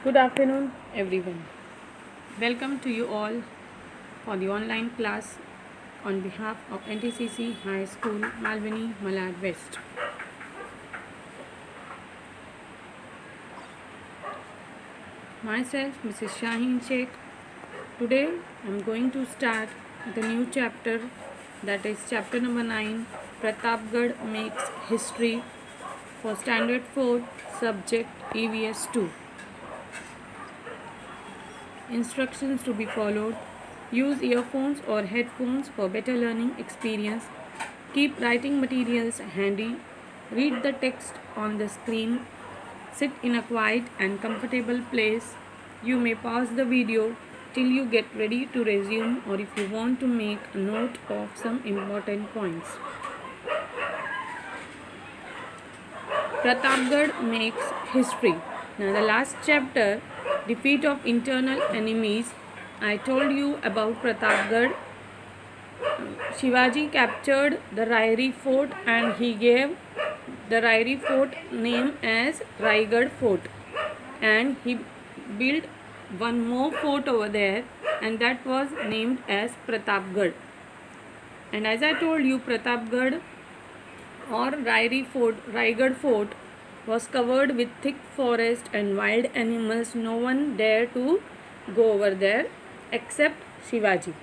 Good afternoon, everyone. Welcome to you all for the online class on behalf of N.T.C.C.High School, Malvani, Malad West. Myself, Mrs. Shaheen Sheikh. Today, I am going to start the new chapter, that is chapter number 9, Pratapgarh Makes History, for Standard 4, subject EVS II. Instructions to be followed. Use earphones or headphones for better learning experience. Keep writing materials handy. Read the text on the screen. Sit in a quiet and comfortable place. You may pause the video till you get ready to resume, or if you want to make a note of some important points. Pratapgarh makes history. Now, the last chapter, defeat of internal enemies, I told you about Pratapgarh. Shivaji captured the Rairi fort and he gave the Rairi fort name as Raigad fort, and he built one more fort over there, and that was named as Pratapgarh. And as I told you, Pratapgarh or Raigad fort was covered with thick forest and wild animals. No one dared to go over there except Shivaji.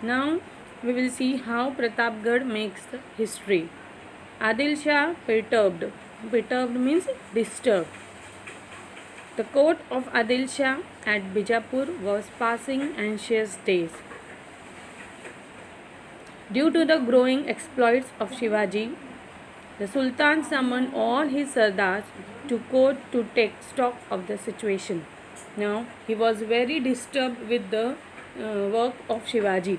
Now we will see how Pratapgarh makes history. Adil Shah perturbed. Perturbed means disturbed. The court of Adil Shah at Bijapur was passing anxious days. Due to the growing exploits of Shivaji, the Sultan summoned all his Sardars to court to take stock of the situation. Now, he was very disturbed with the work of Shivaji.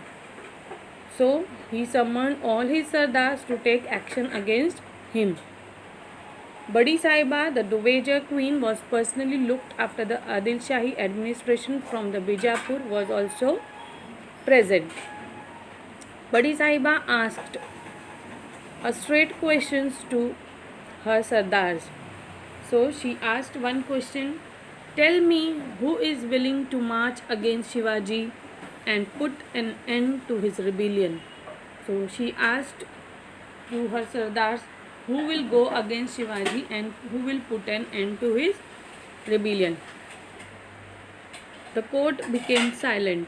So, he summoned all his Sardars to take action against him. Badi Sahiba, the Dowager Queen, was personally looked after the Adil Shahi administration from the Bijapur, was also present. Badi Sahiba asked straight questions to her Sardars. So she asked one question: tell me who is willing to march against Shivaji and put an end to his rebellion. So she asked to her Sardars who will go against Shivaji and who will put an end to his rebellion. The court became silent.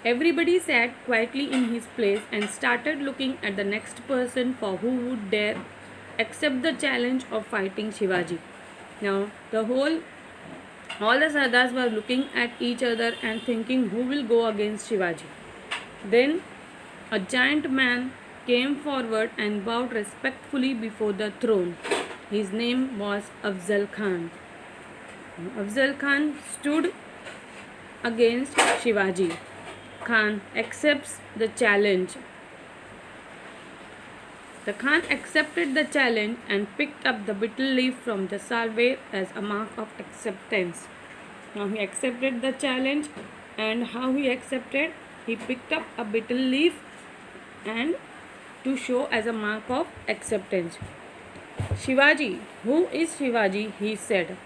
Everybody sat quietly in his place and started looking at the next person for who would dare accept the challenge of fighting Shivaji. Now, all the Sardars were looking at each other and thinking who will go against Shivaji. Then a giant man came forward and bowed respectfully before the throne. His name was Afzal Khan. Afzal Khan stood against Shivaji. Khan accepts the challenge. The Khan accepted the challenge and picked up the betel leaf from the salve as a mark of acceptance. Now he accepted the challenge, and how he accepted? He picked up a betel leaf and to show as a mark of acceptance. Shivaji, who is Shivaji? He said,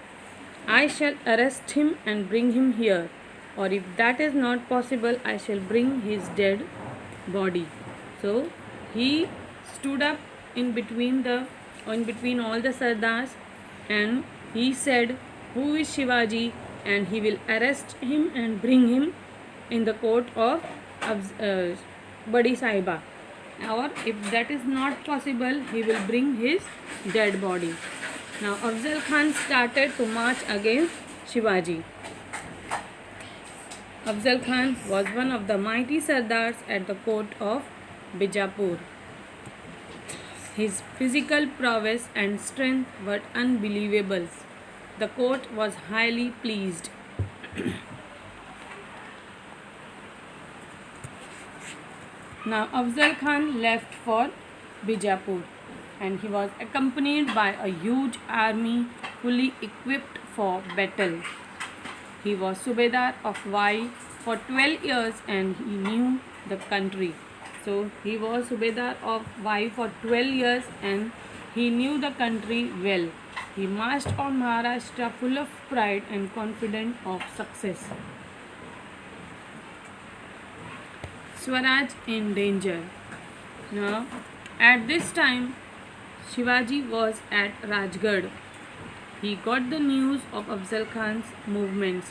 I shall arrest him and bring him here, or if that is not possible, I shall bring his dead body. So he stood up in between all the Sardars, and he said, who is Shivaji? And he will arrest him and bring him in the court of Badi Sahiba. Or if that is not possible, he will bring his dead body. Now Afzal Khan started to march against Shivaji. Afzal Khan was one of the mighty Sardars at the court of Bijapur. His physical prowess and strength were unbelievable. The court was highly pleased. Now Afzal Khan left for Bijapur, and he was accompanied by a huge army fully equipped for battle. He was Subedar of Vai for 12 years and he knew the country. So he was Subedar of Vai for 12 years and He knew the country well. He marched on Maharashtra full of pride and confident of success. Swaraj in danger. Now, at this time, Shivaji was at Rajgarh. He got the news of Afzal Khan's movements.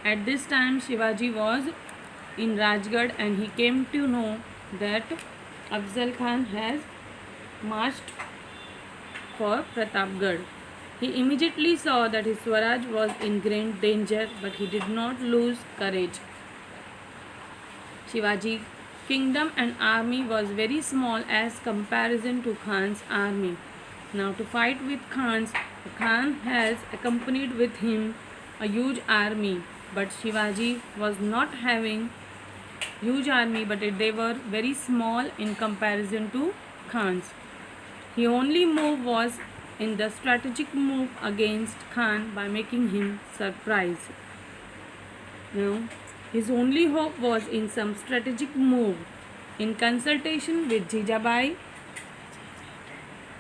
At this time, Shivaji was in Rajgarh and he came to know that Afzal Khan has marched for Pratapgarh. He immediately saw that his Swaraj was in great danger, but he did not lose courage. Shivaji's kingdom and army was very small as comparison to Khan's army. Now to fight with Khan has accompanied with him a huge army, but Shivaji was not having huge army, but they were very small in comparison to Khan's. His only move was in the strategic move against Khan by making him surprised. Now, his only hope was in some strategic move. In consultation with Jijabai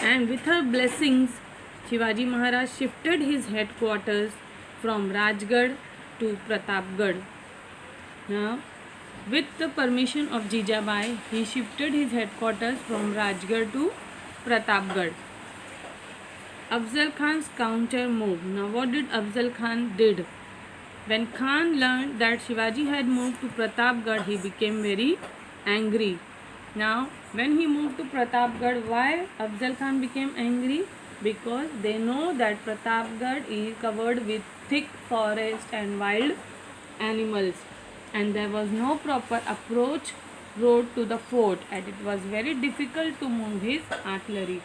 and with her blessings, Shivaji Maharaj shifted his headquarters from Rajgarh to Pratapgarh. Now, with the permission of Jijabai, he shifted his headquarters from Rajgarh to Pratapgarh. Afzal Khan's counter move. Now, what did Afzal Khan did? When Khan learned that Shivaji had moved to Pratapgarh, he became very angry. Now, when he moved to Pratapgarh, why Afzal Khan became angry? Because they know that Pratapgarh is covered with thick forest and wild animals, and there was no proper approach road to the fort, and it was very difficult to move his artillery.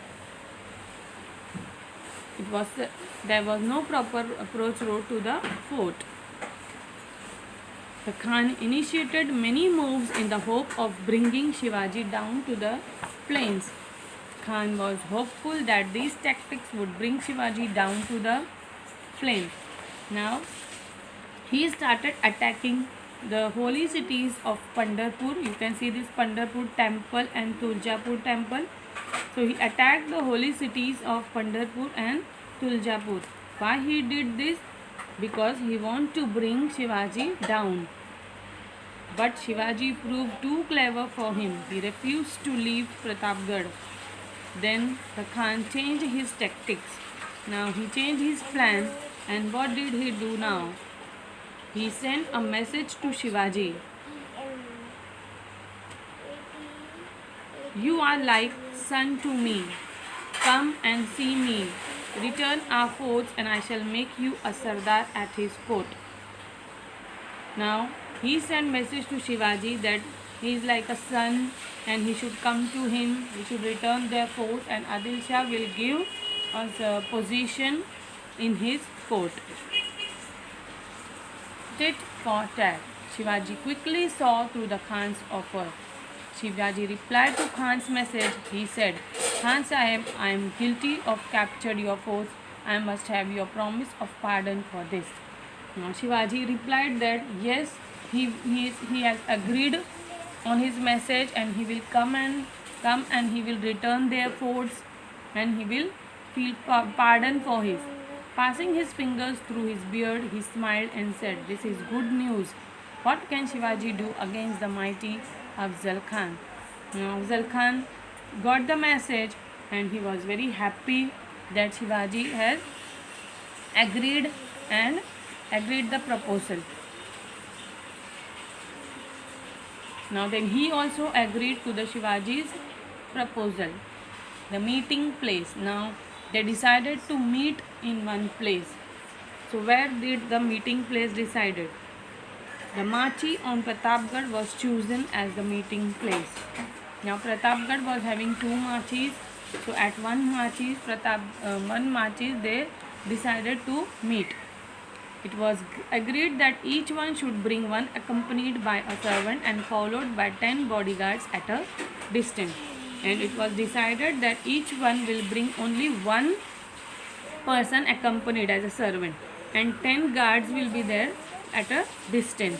There was no proper approach road to the fort. The Khan initiated many moves in the hope of bringing Shivaji down to the plains. Khan was hopeful that these tactics would bring Shivaji down to the plain. Now, he started attacking the holy cities of Pandharpur. You can see this Pandharpur temple and Tuljapur temple. So, he attacked the holy cities of Pandharpur and Tuljapur. Why he did this? Because he wanted to bring Shivaji down. But Shivaji proved too clever for him. He refused to leave Pratapgarh. Then the Khan changed his tactics. Now he changed his plan, and what did he do now? He sent a message to Shivaji. You are like son to me. Come and see me. Return our forts and I shall make you a Sardar at his court. Now he sent message to Shivaji that he is like a son and he should come to him. He should return their forts and Adil Shah will give us a position in his court. Tit for tat. Shivaji quickly saw through the Khan's offer. Shivaji replied to Khan's message. He said, Khan Sahib, I am guilty of captured your forts. I must have your promise of pardon for this. Now Shivaji replied that yes, he has agreed on his message and he will come and he will return their forts and he will feel pardon for his. Passing his fingers through his beard, he smiled and said, this is good news. What can Shivaji do against the mighty Afzal Khan? Now Afzal Khan got the message and he was very happy that Shivaji has agreed the proposal. Now then he also agreed to the Shivaji's proposal. The meeting place. Now they decided to meet in one place. So where did the meeting place decided? The Machi on Pratapgarh was chosen as the meeting place. Now Pratapgarh was having two Machis. So at one Machi they decided to meet. It was agreed that each one should bring one accompanied by a servant and followed by 10 bodyguards at a distance. And it was decided that each one will bring only one person accompanied as a servant and 10 guards will be there at a distance.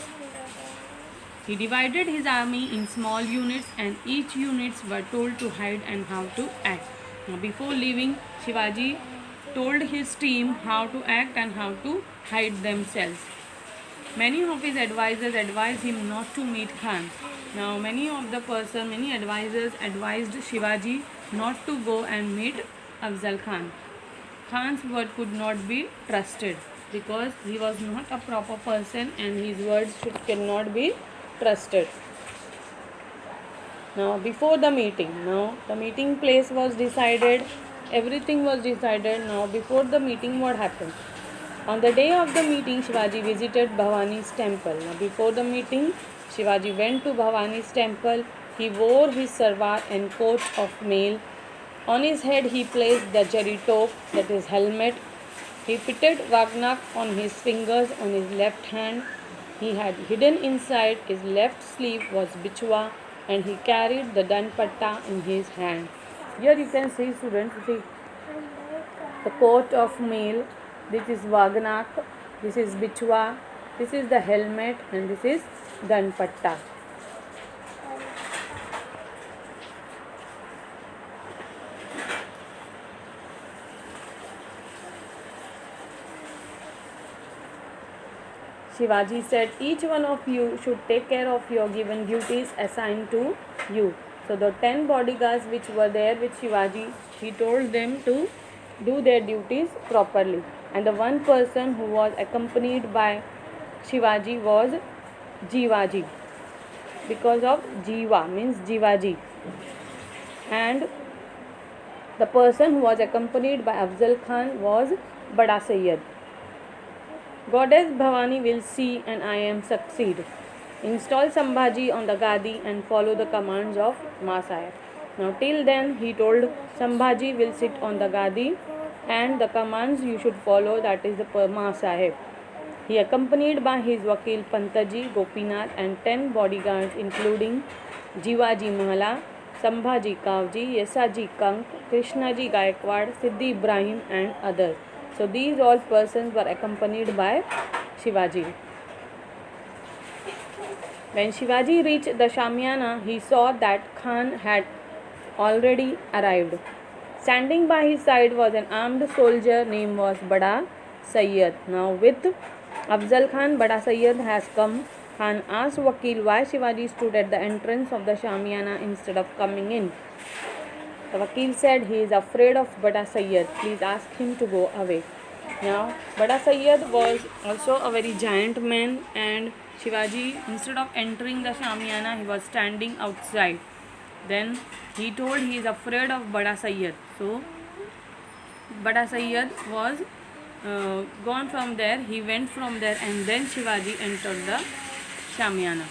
He divided his army in small units and each units were told to hide and how to act. Now, before leaving, Shivaji told his team how to act and how to hide themselves. Many of his advisors advised him not to meet Khan. Now, many advisors advised Shivaji not to go and meet Afzal Khan. Khan's word could not be trusted because he was not a proper person and his words cannot be trusted. Now, before the meeting, the meeting place was decided, everything was decided. Now, before the meeting, what happened? On the day of the meeting, Shivaji visited Bhavani's temple. Now, before the meeting, Shivaji went to Bhavani's temple. He wore his sarwar and coat of mail. On his head, he placed the jari top, that is helmet. He fitted Vagnak on his fingers on his left hand. He had hidden inside his left sleeve was bichwa and he carried the danpatta in his hand. Here you can see, students, see the coat of mail. This is Vagnak, this is bichwa, this is the helmet and this is danpatta. Shivaji said, each one of you should take care of your given duties assigned to you. So the 10 bodyguards which were there with Shivaji, he told them to do their duties properly. And the one person who was accompanied by Shivaji was Jivaji, because of Jiva means Jivaji. And the person who was accompanied by Afzal Khan was Bada Sayyid. Goddess Bhavani will see and I am succeed. Install Sambhaji on the Gadi and follow the commands of Ma Sahib. Now till then he told Sambhaji will sit on the Gadi and the commands you should follow, that is the Ma Sahib. He accompanied by his Vakil Pantaji, Gopinath and 10 bodyguards including Jivaji Mahala, Sambhaji Kavji, Yesaji Kank, Krishnaji Gaikwad, Siddhi Ibrahim and others. So these all persons were accompanied by Shivaji. When Shivaji reached the Shamiana, he saw that Khan had already arrived. Standing by his side was an armed soldier named was Bada Sayyid. Now with Afzal Khan, Bada Sayyid has come. Khan asked Vakil why Shivaji stood at the entrance of the Shamiana instead of coming in. The Vakil said he is afraid of Bada Sayyid. Please ask him to go away. Now, Bada Sayyid was also a very giant man and Shivaji, instead of entering the Shamiana, he was standing outside. Then he told he is afraid of Bada Sayyid. So, Bada Sayyid was gone from there. He went from there and then Shivaji entered the Shamiana.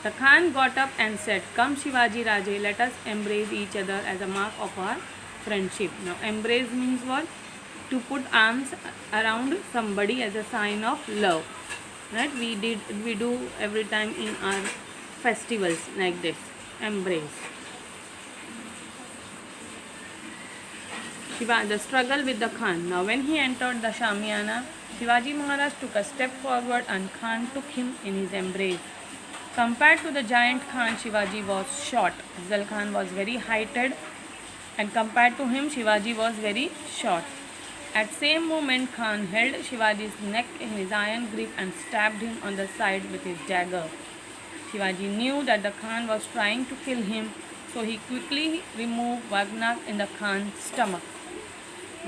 The Khan got up and said, come Shivaji Raje, let us embrace each other as a mark of our friendship. Now embrace means what? To put arms around somebody as a sign of love. Right? We do every time in our festivals like this. Embrace. The struggle with the Khan. Now when he entered the Shamiana, Shivaji Maharaj took a step forward and Khan took him in his embrace. Compared to the giant Khan, Shivaji was short. Afzal Khan was very heighted and compared to him, Shivaji was very short. At same moment, Khan held Shivaji's neck in his iron grip and stabbed him on the side with his dagger. Shivaji knew that the Khan was trying to kill him, so he quickly removed Vagnak in the Khan's stomach.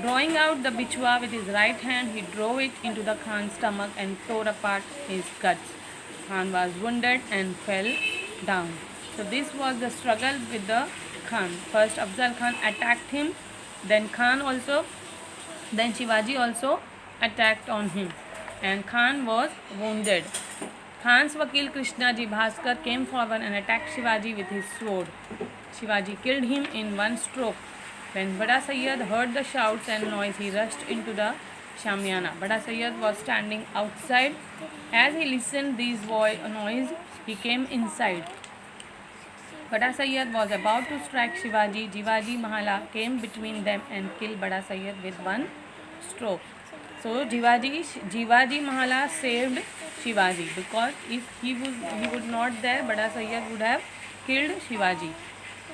Drawing out the bichwa with his right hand, he drove it into the Khan's stomach and tore apart his guts. Khan was wounded and fell down. So this was the struggle with the Khan. First Afzal Khan attacked him, then Shivaji also attacked on him and Khan was wounded. Khan's Vakil Krishnaji Bhaskar came forward and attacked Shivaji with his sword. Shivaji killed him in one stroke. When Bada Sayyid heard the shouts and noise, he rushed into the Shamiana. Bada Sayyid was standing outside. As he listened these noise, he came inside. Bada Sayyid was about to strike Shivaji. Jivaji Mahala came between them and killed Bada Sayyid with one stroke. So Jivaji Mahala saved Shivaji, because if he would not there, Bada Sayyid would have killed Shivaji.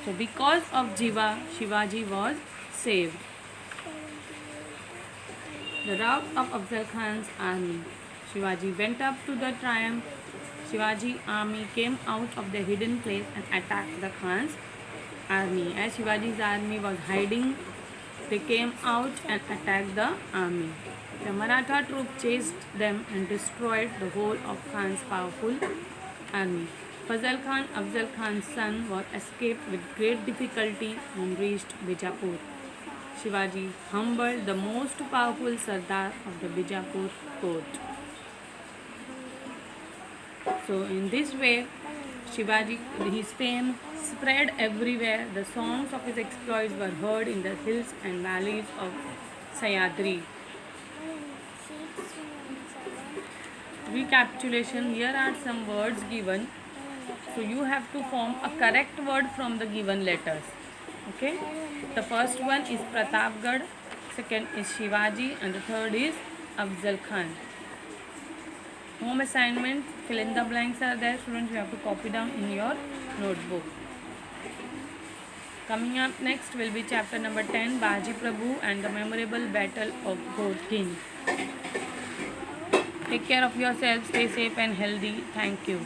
So because of Shivaji was saved. The rout of Afzal Khan's army. Shivaji went up to the triumph. Shivaji army came out of the hidden place and attacked the Khan's army. As Shivaji's army was hiding, they came out and attacked the army. The Maratha troops chased them and destroyed the whole of Khan's powerful army. Fazal Khan, Afzal Khan's son, was escaped with great difficulty and reached Bijapur. Shivaji humbled the most powerful Sardar of the Bijapur court. So in this way, Shivaji, his fame spread everywhere. The songs of his exploits were heard in the hills and valleys of Sayadri. Recapitulation, here are some words given. So you have to form a correct word from the given letters. Okay. The first one is Pratapgarh, second is Shivaji, and the third is Afzal Khan. Home assignment, fill in the blanks are there. Students, you have to copy down in your notebook. Coming up next will be chapter number 10, Baji Prabhu and the memorable battle of Ghodkin. Take care of yourself, stay safe and healthy. Thank you.